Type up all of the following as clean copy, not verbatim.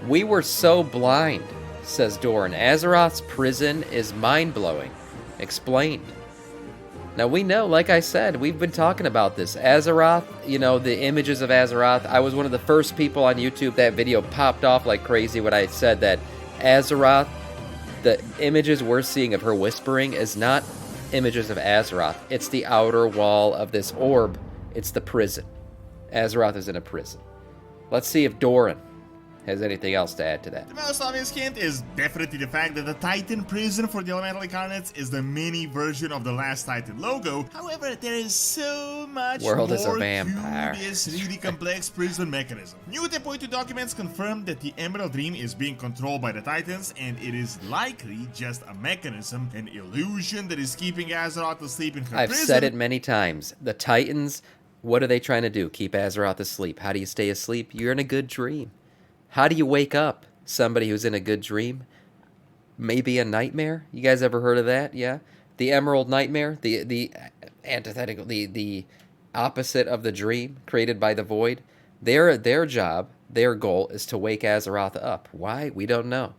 We were so blind, says Doran. Azeroth's prison is mind-blowing. Explained. Now we know, like I said, we've been talking about this. Azeroth, you know, the images of Azeroth. I was one of the first people on YouTube. That video popped off like crazy when I said that Azeroth, the images we're seeing of her whispering is not images of Azeroth. It's the outer wall of this orb. It's the prison. Azeroth is in a prison. Let's see if Doran has anything else to add to that. The most obvious hint is definitely the fact that the Titan prison for the Elemental Incarnates is the mini version of the last Titan logo. However, there is so much World more is a vampire. to this really complex prison mechanism. New 10.2 documents confirm that the Emerald Dream is being controlled by the Titans, and it is likely just a mechanism, an illusion that is keeping Azeroth asleep in her I've prison. said it many times. The Titans, what are they trying to do? Keep Azeroth asleep. How do you stay asleep? You're in a good dream. How do you wake up somebody who's in a good dream? Maybe a nightmare? You guys ever heard of that? Yeah? The Emerald Nightmare? The antithetical, the opposite of the dream created by the Void? Their job, their goal is to wake Azeroth up. Why? We don't know.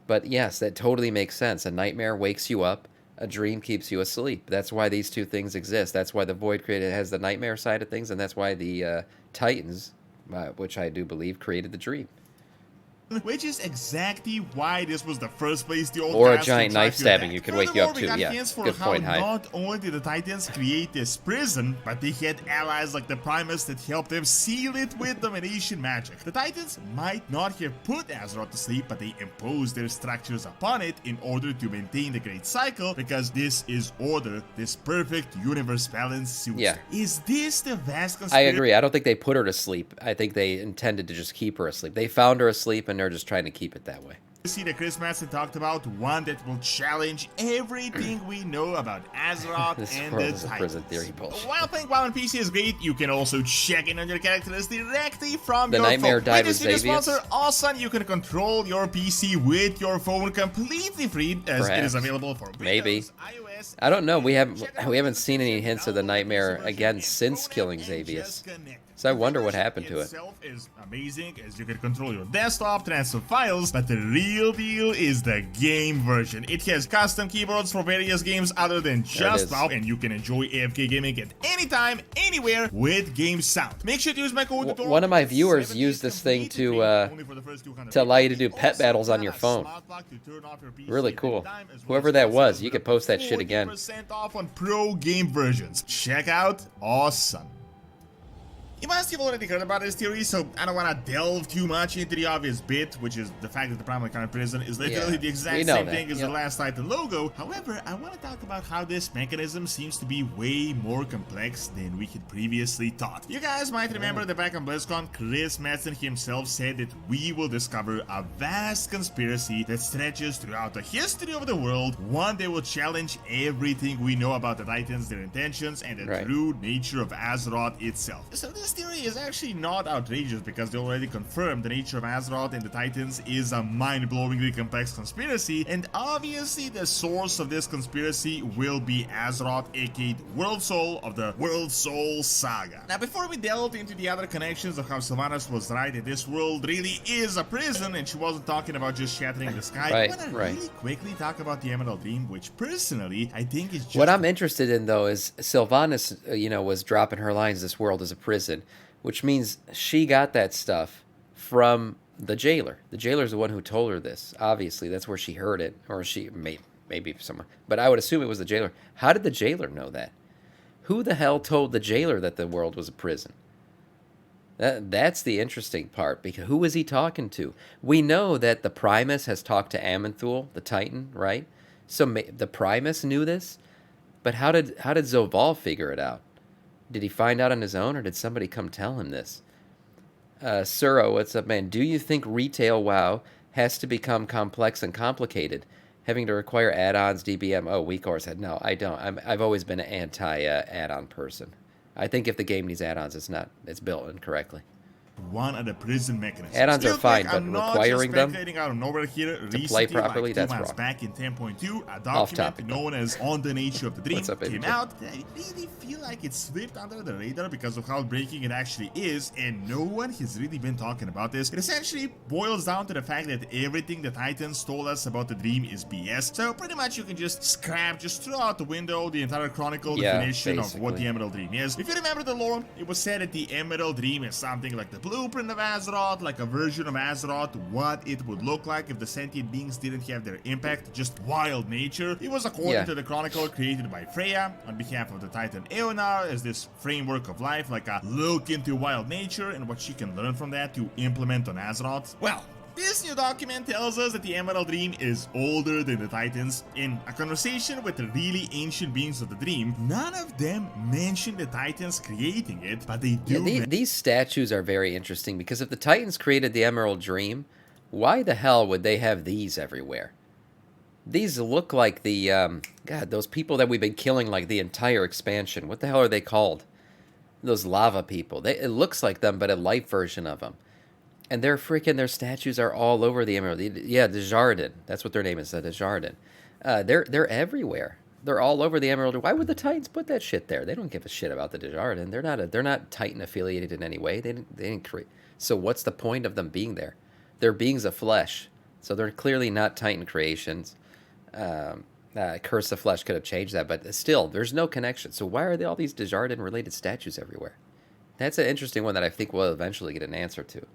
But yes, that totally makes sense. A nightmare wakes you up. A dream keeps you asleep. That's why these two things exist. That's why the Void created has the nightmare side of things, and that's why the Titans, which I do believe, created the dream. Which is exactly why this was the first place the old Or a cast giant would try knife to stabbing attack. you could wake you up Furthermore, we to, got yeah. hints for Good how point, Hyde. not only did the Titans create this prison, but they had allies like the Primus that helped them seal it with domination magic. The Titans might not have put Azeroth to sleep, but they imposed their structures upon it in order to maintain the Great Cycle, because this is order, this perfect universe balance suits. Yeah. Is this the vast I conspiracy? agree. I don't think they put her to sleep. I think they intended to just keep her asleep. They found her asleep, and they're just trying to keep it that way. See the Chris Madsen talked about, one that will challenge everything we know about Azeroth This and world the is a prison Titans. theory bullshit. While playing WoW on PC is great, you can also check in on your characters directly from The your Nightmare phone. died With with this video Xavius? sponsor, Awesome, you can control your PC with your phone completely free, as it Perhaps. is available for Windows, Maybe. iOS. I don't know. We haven't seen any hints of the Nightmare again since killing Xavius. So I wonder what happened to it. Itself is amazing, as you can control your desktop, transfer files, but the real deal is the game version. It has custom keyboards for various games other than just WoW, and you can enjoy AFK gaming at any time, anywhere with game sound. Make sure to use my code. One of my viewers used this thing to allow you to do pet battles on your phone. Really cool. Whoever that was, you could post that shit again. 40% off on pro game versions. Check out Awesome. You must have already heard about this theory, so I don't want to delve too much into the obvious bit, which is the fact that the Primal Incarnate Prison is literally Yeah, the we exact know same that, thing as yep. the last Titan logo. However, I want to talk about how this mechanism seems to be way more complex than we had previously thought. You guys might remember that back on BlizzCon, Chris Madsen himself said that we will discover a vast conspiracy that stretches throughout the history of the world, one that will challenge everything we know about the Titans, their intentions, and the Right. true nature of Azeroth itself. So this theory is actually not outrageous, because they already confirmed the nature of Azeroth and the Titans is a mind-blowingly complex conspiracy, and obviously the source of this conspiracy will be Azeroth, aka the World Soul of the World Soul Saga. Now, before we delve into the other connections of how Sylvanas was right that this world really is a prison and she wasn't talking about just shattering the sky, Right, I want to right. really quickly talk about the Emerald Dream, which personally I think is just What I'm interested in, though, is Sylvanas, was dropping her lines, this world is a prison, which means she got that stuff from the jailer. The jailer's the one who told her this. Obviously, that's where she heard it, or she maybe somewhere. But I would assume it was the jailer. How did the jailer know that? Who the hell told the jailer that the world was a prison? That's the interesting part, because who was he talking to? We know that the Primus has talked to Aman'Thul, the Titan, right? So the Primus knew this, but how did Zoval figure it out? Did he find out on his own, or did somebody come tell him this? Suro, what's up, man? Do you think retail WoW has to become complex and complicated, having to require add-ons, DBM? Oh, WeakHorse said, no, I don't. I've always been an anti-add-on person. I think if the game needs add-ons, it's built incorrectly. one of the prison mechanisms. Add-ons are Real fine, quick, but I'm not requiring just them speculating out of nowhere here. to play Recently, properly, like 2 that's months wrong. back in 10.2, a Off document topic, though. known as On the Nature of the Dream What's up, came Baby? out. I really feel like it slipped under the radar because of how breaking it actually is, and no one has really been talking about this. It essentially boils down to the fact that everything the Titans told us about the dream is BS. So pretty much you can just scrap, just throw out the window the entire chronicle definition of what the Emerald Dream is. If you remember the lore, it was said that the Emerald Dream is something like the blueprint of Azeroth, like a version of Azeroth, what it would look like if the sentient beings didn't have their impact, just wild nature. It was, according to the chronicle, created by Freya on behalf of the Titan Eonar as this framework of life, like a look into wild nature and what she can learn from that to implement on Azeroth. Well, this new document tells us that the Emerald Dream is older than the Titans. In a conversation with the really ancient beings of the dream, none of them mention the Titans creating it, but they do. These statues are very interesting because if the Titans created the Emerald Dream, why the hell would they have these everywhere? These look like the, God, those people that we've been killing like the entire expansion. What the hell are they called? Those lava people. It looks like them, but a light version of them. And their statues are all over the Emerald. Yeah, the Jardin. That's what their name is, the Jardin. They're everywhere. They're all over the Emerald. Why would the Titans put that shit there? They don't give a shit about the Jardin. They're not Titan affiliated in any way. They didn't create. So what's the point of them being there? They're beings of flesh. So they're clearly not Titan creations. Curse of Flesh could have changed that, but still, there's no connection. So why are there all these Desjardins related statues everywhere? That's an interesting one that I think we'll eventually get an answer to.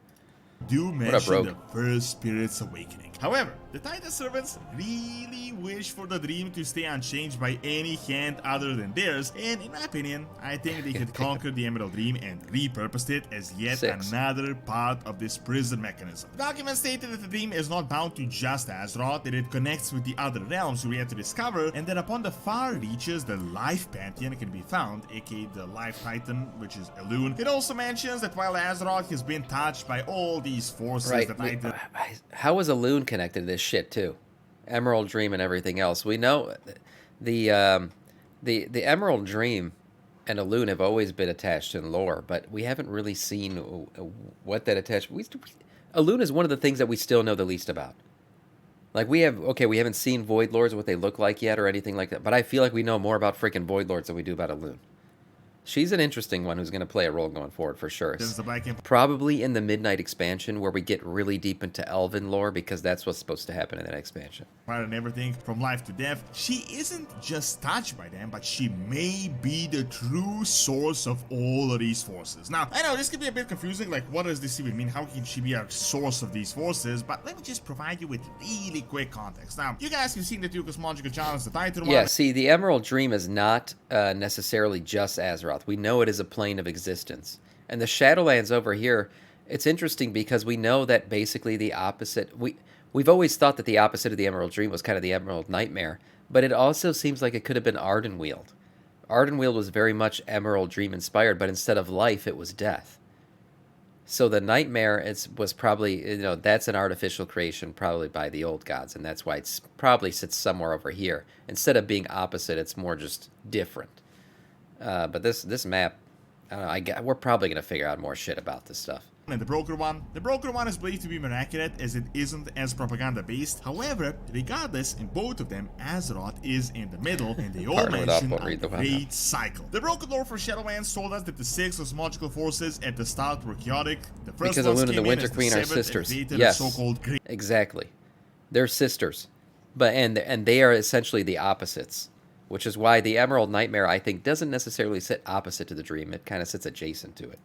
Do mention the first Spirit's awakening. However, the Titan servants really wish for the dream to stay unchanged by any hand other than theirs, and in my opinion, I think they could conquer the Emerald Dream and repurposed it as yet another part of this prison mechanism. The document stated that the dream is not bound to just Azeroth, that it connects with the other realms we had to discover, and that upon the far reaches, the Life Pantheon can be found, aka the Life Titan, which is Elune. It also mentions that while Azeroth has been touched by all these forces, how is Elune connected to this shit too? Emerald Dream and everything else. We know the Emerald Dream and Elune have always been attached in lore, but we haven't really seen what that attachment. Elune is one of the things that we still know the least about. Like we haven't seen Void Lords, what they look like yet, or anything like that. But I feel like we know more about freaking Void Lords than we do about Elune. She's an interesting one who's going to play a role going forward for sure. Probably in the Midnight expansion where we get really deep into Elven lore because that's what's supposed to happen in that expansion. And everything from life to death, she isn't just touched by them, but she may be the true source of all of these forces. Now, I know this could be a bit confusing, like what does this even mean? How can she be a source of these forces? But let me just provide you with really quick context. Now, you guys have seen the two Cosmological channels, the Titan one. Yeah, see, the Emerald Dream is not necessarily just Azeroth. We know it is a plane of existence. And the Shadowlands over here, it's interesting because we know that basically the opposite... We've always thought that the opposite of the Emerald Dream was kind of the Emerald Nightmare, but it also seems like it could have been Ardenweald. Ardenweald was very much Emerald Dream inspired, but instead of life, it was death. So the Nightmare was probably, that's an artificial creation probably by the old gods, and that's why it probably sits somewhere over here. Instead of being opposite, it's more just different. But this map, I don't know, we're probably going to figure out more shit about this stuff. And the broker one is believed to be more accurate as it isn't as propaganda based. However, regardless, in both of them, Azeroth is in the middle, and they all mention a great cycle. The broken lore for Shadowlands told us that the 6 cosmological forces at the start were chaotic. The first because ones Elune and the Winter Queen are sisters. Yes, exactly. They're sisters, and they are essentially the opposites. Which is why the Emerald Nightmare, I think, doesn't necessarily sit opposite to the Dream. It kind of sits adjacent to it.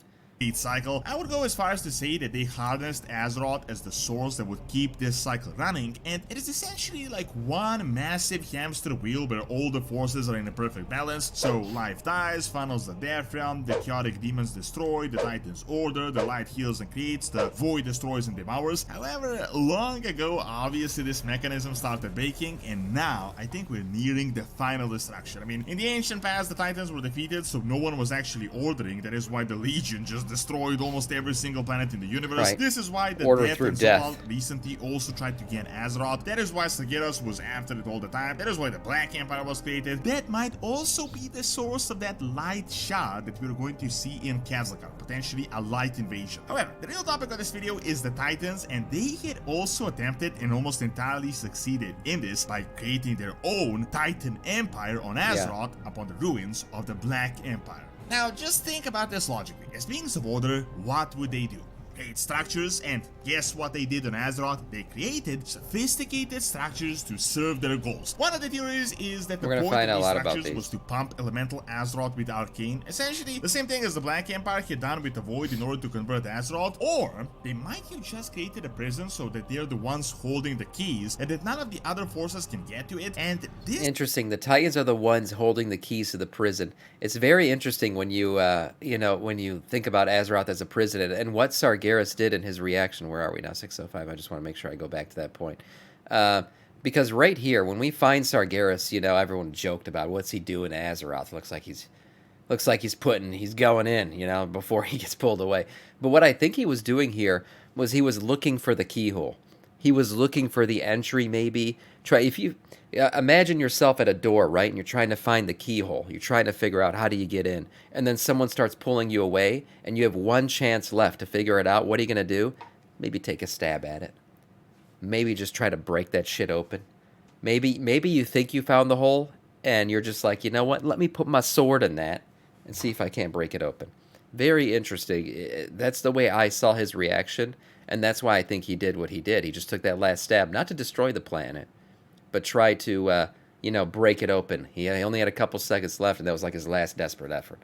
Cycle. I would go as far as to say that they harnessed Azeroth as the source that would keep this cycle running, and it is essentially like one massive hamster wheel where all the forces are in a perfect balance. So life dies, funnels the death realm, the chaotic demons destroy, the titans order, the light heals and creates, the void destroys and devours. However, long ago, obviously this mechanism started breaking, and now I think we're nearing the final destruction. I mean, in the ancient past, the titans were defeated, so no one was actually ordering. That is why the Legion just destroyed almost every single planet in the universe. Right. This is why the Order Death through and death. Zobal recently also tried to gain Azeroth. That is why Sargeras was after it all the time. That is why the Black Empire was created. That might also be the source of that light shard that we're going to see in Kazakar, potentially a light invasion. However, the real topic of this video is the Titans, and they had also attempted and almost entirely succeeded in this by creating their own Titan Empire on Azeroth upon the ruins of the Black Empire. Now, just think about this logically. As beings of order, what would they do? Create structures, and guess what they did on Azeroth? They created sophisticated structures to serve their goals. One of the theories is that the point of these structures was to pump elemental Azeroth with arcane, essentially the same thing as the Black Empire had done with the Void in order to convert Azeroth, or they might have just created a prison so that they're the ones holding the keys and that none of the other forces can get to it. And this interesting. The Titans are the ones holding the keys to the prison. It's very interesting when you when you think about Azeroth as a prison and what Sargeras did in his reaction. Where are we now? 605. I just want to make sure I go back to that point. Because right here, when we find Sargeras, everyone joked about what's he doing to Azeroth. Looks like he's going in, before he gets pulled away. But what I think he was doing here was he was looking for the keyhole. He was looking for the entry, maybe. Imagine yourself at a door, right? And you're trying to find the keyhole. You're trying to figure out how do you get in. And then someone starts pulling you away, and you have one chance left to figure it out. What are you going to do? Maybe take a stab at it. Maybe just try to break that shit open. Maybe you think you found the hole, and you're just like, you know what? Let me put my sword in that and see if I can't break it open. Very interesting. That's the way I saw his reaction, and that's why I think he did what he did. He just took that last stab, not to destroy the planet, but try to, break it open. He only had a couple seconds left, and that was like his last desperate effort.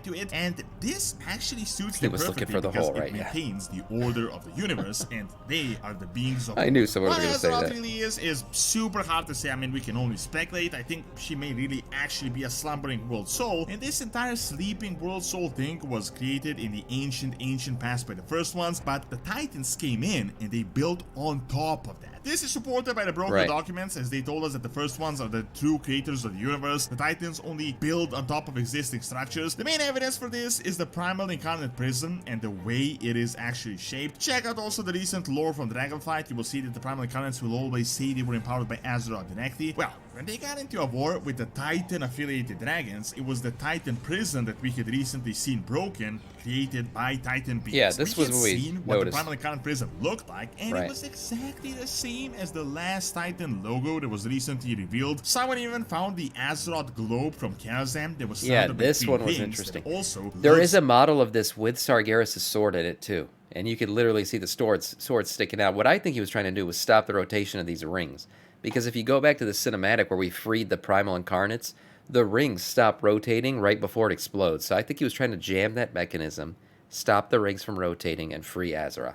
To it, and this actually suits He them was looking perfectly for the because hole, right? it maintains the order of the universe, and they are the beings of. I knew someone was going to say What that. Azeroth really is super hard to say. I mean, we can only speculate. I think she may really actually be a slumbering world soul, and this entire sleeping world soul thing was created in the ancient past by the first ones, but the Titans came in and they built on top of that. This is supported by the broker documents, as they told us that the first ones are the true creators of the universe. The Titans only build on top of existing structures. The main evidence for this is the primal incarnate prison and the way it is actually shaped. Check out also the recent lore from Dragonflight. You will see that the primal incarnates will always say they were empowered by Azeroth directly. Well, when they got into a war with the Titan-affiliated dragons, it was the Titan prison that we had recently seen broken, created by Titan beings. Yeah, this was what we seen what the primal incarnate prison looked like, and it was exactly the same as the last Titan logo that was recently revealed. Someone even found the Azeroth globe from Karazhan that was surrounded by this three one was rings interesting. that also There is a model of this with Sargeras' sword in it too, and you could literally see the sword sticking out. What I think he was trying to do was stop the rotation of these rings, because if you go back to the cinematic where we freed the primal incarnates, the rings stop rotating right before it explodes. So I think he was trying to jam that mechanism, stop the rings from rotating, and free Azeroth.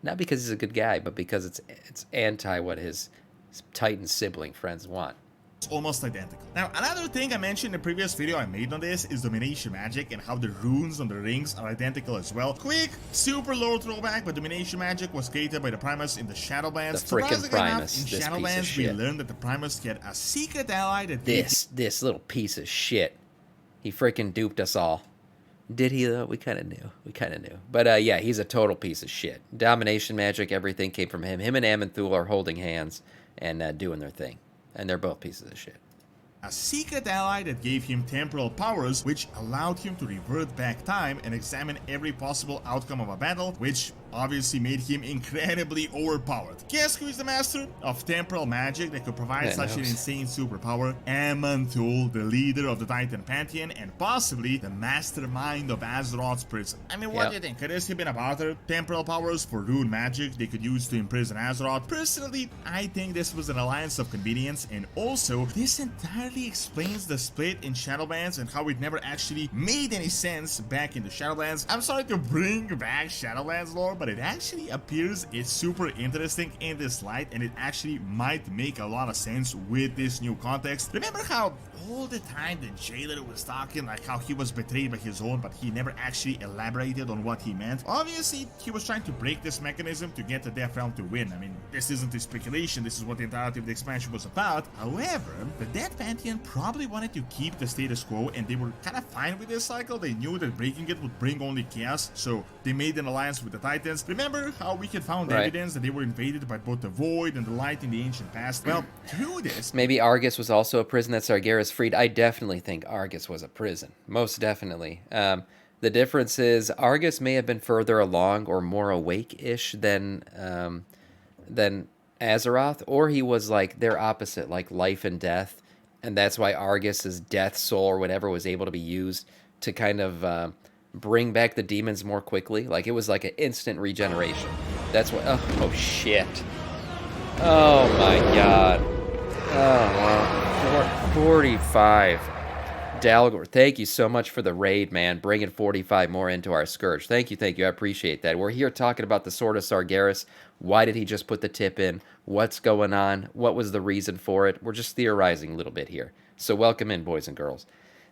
Not because he's a good guy, but because it's anti what his Titan sibling friends want. It's almost identical. Now, another thing I mentioned in the previous video I made on this is domination magic and how the runes on the rings are identical as well. Quick, super low throwback, but domination magic was created by the Primus in the Shadowlands. The frickin' Primus, in Shadowlands, we learned that the Primus had a secret ally that this little piece of shit. He freaking duped us all. Did he though? We kind of knew. But yeah, he's a total piece of shit. Domination magic, everything came from him. Him and Amanthul are holding hands and doing their thing. And they're both pieces of shit. A secret ally that gave him temporal powers, which allowed him to revert back time and examine every possible outcome of a battle, which obviously made him incredibly overpowered. Guess who is the master of temporal magic that could provide such an insane superpower? Amanthul, the leader of the Titan Pantheon and possibly the mastermind of Azeroth's prison. I mean, what do you think? Could this have been a barter? Temporal powers for rune magic they could use to imprison Azeroth? Personally, I think this was an alliance of convenience, and also this entirely explains the split in Shadowlands and how it never actually made any sense back in the Shadowlands. I'm sorry to bring back Shadowlands lore, but it actually appears it's super interesting in this light, and it actually might make a lot of sense with this new context. Remember how all the time the jailer was talking like how he was betrayed by his own, but he never actually elaborated on what he meant? Obviously, he was trying to break this mechanism to get the Death Realm to win. I mean, this isn't a speculation, this is what the entirety of the expansion was about. However, the Death Pantheon probably wanted to keep the status quo, and they were kind of fine with this cycle. They knew that breaking it would bring only chaos, so they made an alliance with the Titans. Remember how we had found evidence that they were invaded by both the Void and the Light in the ancient past? Well, through this... Maybe Argus was also a prison that Sargeras freed. I definitely think Argus was a prison. Most definitely. The difference is Argus may have been further along or more awake-ish than Azeroth, or he was like their opposite, like life and death, and that's why Argus's death soul or whatever was able to be used to kind of bring back the demons more quickly. Like it was like an instant regeneration. That's what. Oh shit! Oh my god! Oh wow! 45. Dalgor, thank you so much for the raid, man. Bringing 45 more into our Scourge. Thank you, I appreciate that. We're here talking about the Sword of Sargeras. Why did he just put the tip in? What's going on? What was the reason for it? We're just theorizing a little bit here. So welcome in, boys and girls.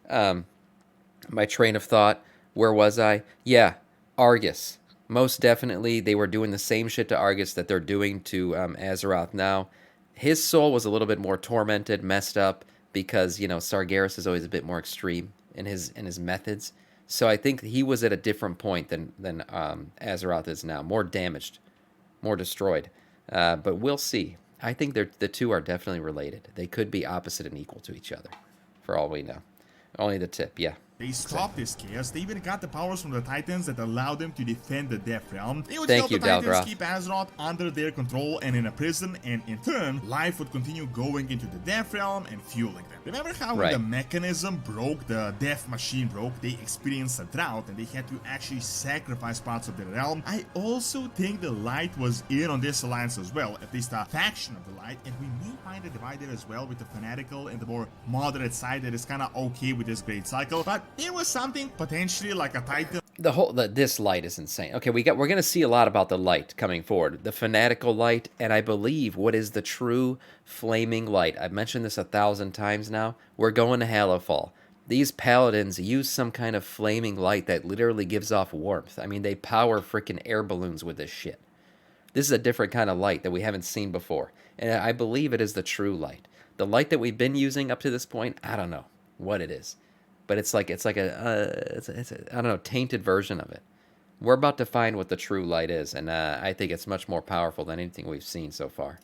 My train of thought, where was I? Yeah, Argus. Most definitely, they were doing the same shit to Argus that they're doing to Azeroth now. His soul was a little bit more tormented, messed up, because, you know, Sargeras is always a bit more extreme in his methods. So I think he was at a different point than Azeroth is now. More damaged, more destroyed. But we'll see. I think the two are definitely related. They could be opposite and equal to each other, for all we know. Only the tip, yeah. They stopped this chaos. They even got the powers from the Titans that allowed them to defend the Death Realm. They would help the Titans keep Azeroth under their control and in a prison, and in turn, life would continue going into the Death Realm and fueling them. Remember how when the mechanism broke, the death machine broke, they experienced a drought and they had to actually sacrifice parts of their realm? I also think the Light was in on this alliance as well, at least a faction of the Light, and we may find a divide there as well with the fanatical and the more moderate side that is kind of okay with this great cycle. But there was something potentially like a Titan. This light is insane. Okay, we're gonna see a lot about the light coming forward, the fanatical light, and I believe what is the true flaming light. I've mentioned this 1,000 times now. We're going to Hallowfall. These paladins use some kind of flaming light that literally gives off warmth. I mean, they power freaking air balloons with this shit. This is a different kind of light that we haven't seen before, and I believe it is the true light. The light that we've been using up to this point, I don't know what it is. But it's like a I don't know, tainted version of it. We're about to find what the true light is, and I think it's much more powerful than anything we've seen so far.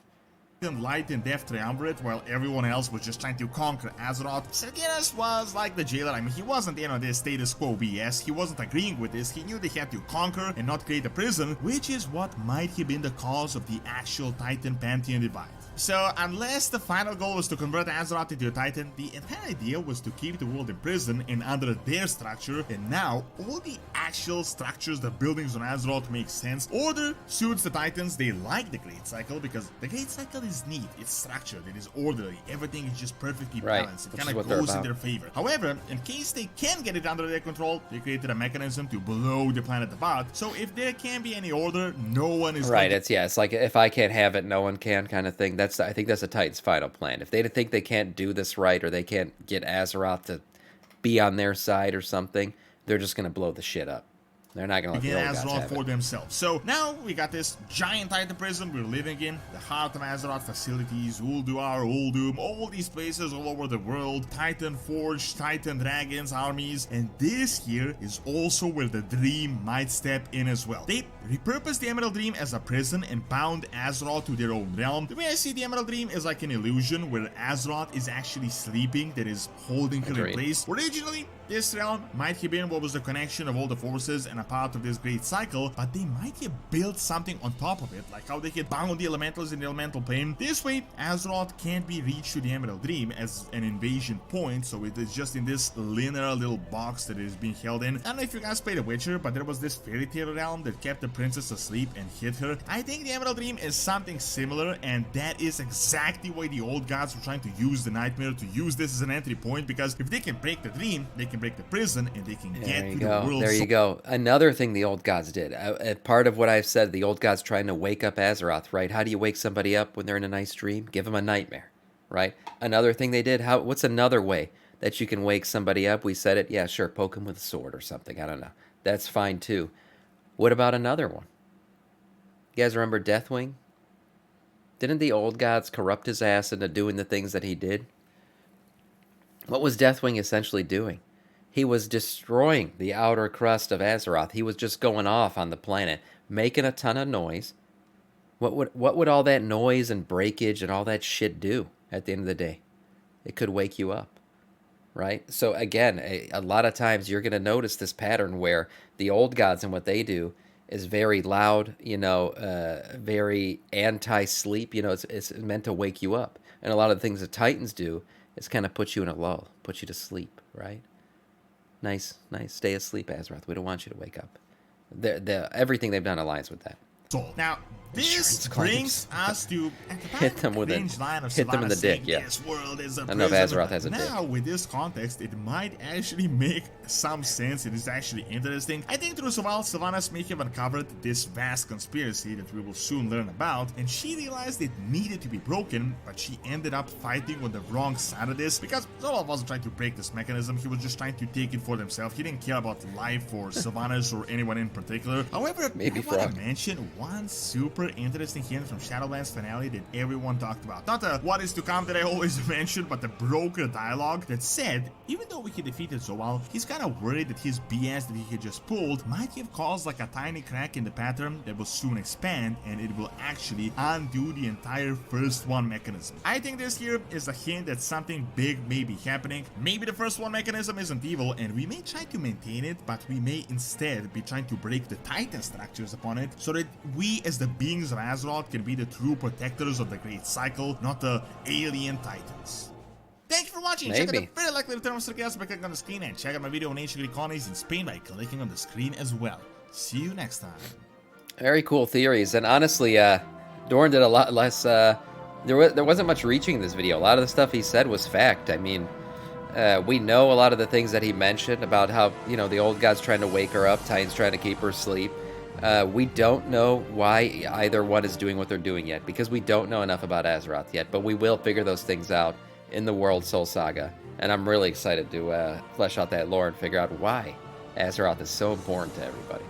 Light and Death triumvirate, while everyone else was just trying to conquer Azeroth. Sargeras was like the jailer. I mean, he wasn't in on this status quo BS. He wasn't agreeing with this. He knew they had to conquer and not create a prison, which is what might have been the cause of the actual Titan Pantheon divide. So, unless the final goal was to convert Azeroth into a Titan, the entire idea was to keep the world in prison and under their structure, and now all the actual structures, the buildings on Azeroth make sense. Order suits the Titans. They like the Great Cycle because the Great Cycle is neat, it's structured, it is orderly, everything is just perfectly balanced, it kind of goes in their favor. However, in case they can get it under their control, they created a mechanism to blow the planet apart. So if there can be any order, no one is it's like if I can't have it, no one can kind of thing. I think that's a Titan's final plan. If they think they can't do this right, or they can't get Azeroth to be on their side or something, they're just gonna blow the shit up. They're not going to let the old guys have for themselves. So now we got this giant Titan prison we're living in, the heart of Azeroth facilities, Ulduar, Uldum, all these places all over the world, Titan Forge, Titan Dragons, armies, and this here is also where the Dream might step in as well. They repurposed the Emerald Dream as a prison and bound Azeroth to their own realm. The way I see the Emerald Dream is like an illusion where Azeroth is actually sleeping, that is holding her in place. Originally, this realm might have been what was the connection of all the forces and a part of this great cycle, but they might have built something on top of it, like how they had bound the elementals in the elemental plane. This way, Azeroth can't be reached to the Emerald Dream as an invasion point, so it is just in this linear little box that it is being held in. I don't know if you guys played The Witcher, but there was this fairy tale realm that kept the princess asleep and hid her. I think the Emerald Dream is something similar, and that is exactly why the old gods were trying to use the Nightmare, to use this as an entry point, because if they can break the dream, they can break the prison and they can There get you to go. the world. There you go. Another thing the old gods did. Part of what I've said, the old gods trying to wake up Azeroth, right? How do you wake somebody up when they're in a nice dream? Give them a nightmare, right? Another thing they did. What's another way that you can wake somebody up? We said it. Yeah, sure. Poke them with a sword or something. I don't know. That's fine too. What about another one? You guys remember Deathwing? Didn't the old gods corrupt his ass into doing the things that he did? What was Deathwing essentially doing? He was destroying the outer crust of Azeroth. He was just going off on the planet, making a ton of noise. What would all that noise and breakage and all that shit do at the end of the day? It could wake you up, right? So again, a lot of times you're going to notice this pattern where the old gods and what they do is very loud, very anti-sleep. It's meant to wake you up. And a lot of the things the Titans do is kind of put you in a lull, put you to sleep, right? Nice. Stay asleep, Azeroth. We don't want you to wake up. Everything they've done aligns with that. Now, this brings us to hit them with hit them in the dick. Yeah. This world is a I don't know if Azeroth has a dick. Now, with this context, it might actually make some sense. It is actually interesting. I think through Sylvanas may have uncovered this vast conspiracy that we will soon learn about, and she realized it needed to be broken, but she ended up fighting on the wrong side of this because Zolal wasn't trying to break this mechanism. He was just trying to take it for himself. He didn't care about life for Sylvanas or anyone in particular. However, I want to mention one super interesting hint from Shadowlands finale that everyone talked about. Not the what is to come that I always mention, but the broker dialogue that said, even though he defeated Zolal, he's kind of worried that his BS that he had just pulled might have caused like a tiny crack in the pattern that will soon expand, and it will actually undo the entire first one mechanism. I think this here is a hint that something big may be happening. Maybe the first one mechanism isn't evil, and we may try to maintain it, but we may instead be trying to break the Titan structures upon it, so that we as the beings of Azeroth can be the true protectors of the Great Cycle, not the alien Titans. Thank you for watching. Check out the very likely return of Sargeras by clicking on the screen, and check out my video on ancient Greek colonies in Spain by clicking on the screen as well. See you next time. Very cool theories, and honestly, Doran did a lot less. There wasn't much reaching in this video. A lot of the stuff he said was fact. I mean, we know a lot of the things that he mentioned about how the old gods trying to wake her up, Titans trying to keep her asleep. We don't know why either one is doing what they're doing yet, because we don't know enough about Azeroth yet, but we will figure those things out in the World Soul Saga, and I'm really excited to flesh out that lore and figure out why Azeroth is so important to everybody.